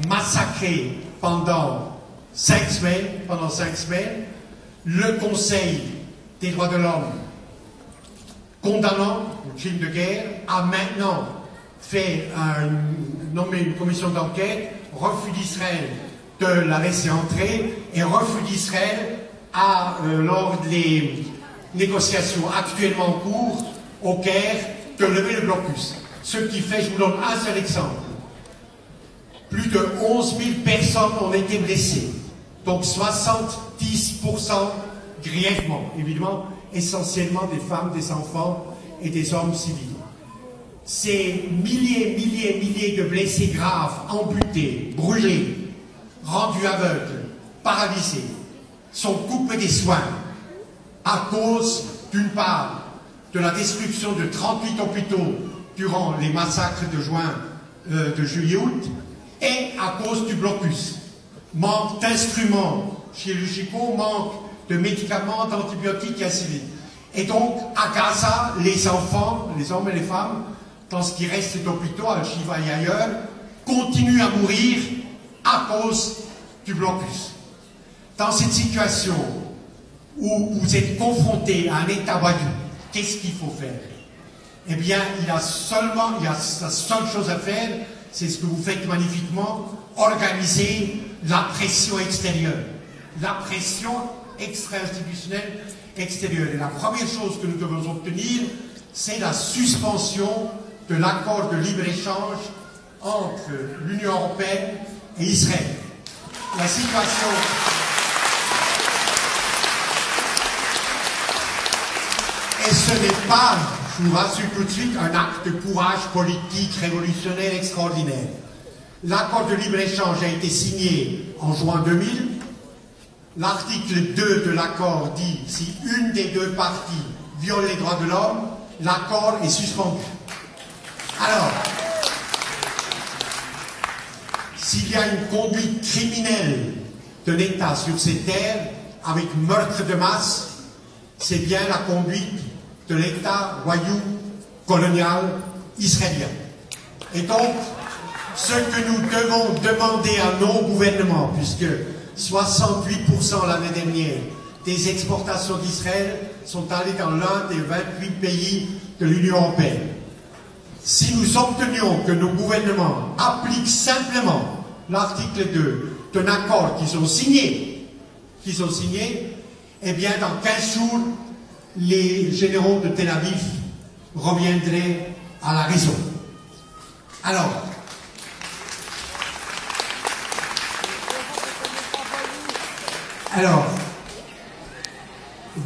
massacrés pendant 5 semaines, le Conseil des droits de l'homme condamnant le crime de guerre a maintenant nommé une commission d'enquête, refus d'Israël de la laisser entrer et refus d'Israël lors des négociations actuellement en cours au Caire de lever le blocus. Ce qui fait, je vous donne un seul exemple, plus de 11 000 personnes ont été blessées, donc 70% grièvement, évidemment, essentiellement des femmes, des enfants et des hommes civils. Ces milliers de blessés graves, amputés, brûlés, rendus aveugles, paralysés, sont coupés des soins à cause, d'une part, de la destruction de 38 hôpitaux durant les massacres de juillet-août, et à cause du blocus. Manque d'instruments chirurgicaux, manque de médicaments, d'antibiotiques et ainsi de suite. Et donc, à Gaza, les enfants, les hommes et les femmes, dans ce qui reste d'hôpitaux, à Al-Shifa et ailleurs, continuent à mourir à cause du blocus. Dans cette situation où vous êtes confronté à un État voyou, qu'est-ce qu'il faut faire? Eh bien, il y a la seule chose à faire, c'est ce que vous faites magnifiquement, organiser la pression extérieure, la pression extra-institutionnelle extérieure. Et la première chose que nous devons obtenir, c'est la suspension de l'accord de libre-échange entre l'Union européenne et Israël. La situation... Et ce n'est pas, je vous rassure tout de suite, un acte de courage politique révolutionnaire extraordinaire. L'accord de libre-échange a été signé en juin 2000. L'article 2 de l'accord dit « Si une des deux parties viole les droits de l'homme, l'accord est suspendu ». Alors, s'il y a une conduite criminelle de l'État sur ces terres, avec meurtre de masse, c'est bien la conduite de l'État voyou colonial israélien. Et donc, ce que nous devons demander à nos gouvernements, puisque 68% l'année dernière des exportations d'Israël sont allées dans l'un des 28 pays de l'Union européenne. Si nous obtenions que nos gouvernements appliquent simplement l'article 2 d'un accord qu'ils ont signé, eh bien, dans 15 jours, les généraux de Tel Aviv reviendraient à la raison. Alors,